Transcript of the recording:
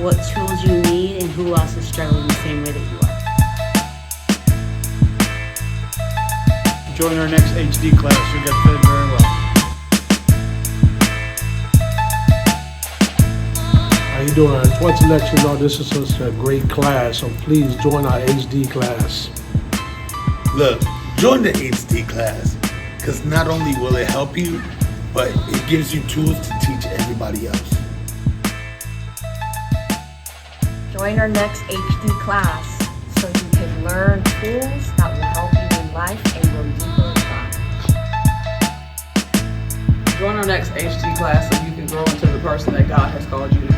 what tools you need and who else is struggling the same way that you are. Join our next HD class. You'll get fed very well. How you doing? I just want to let you know this is such a great class, so please join our HD class. Look, join the HD class, because not only will it help you, but it gives you tools to teach everybody else. Join our next HD class so you can learn tools that will help you in life and go deeper in God. Join our next HD class so you can grow into the person that God has called you to be.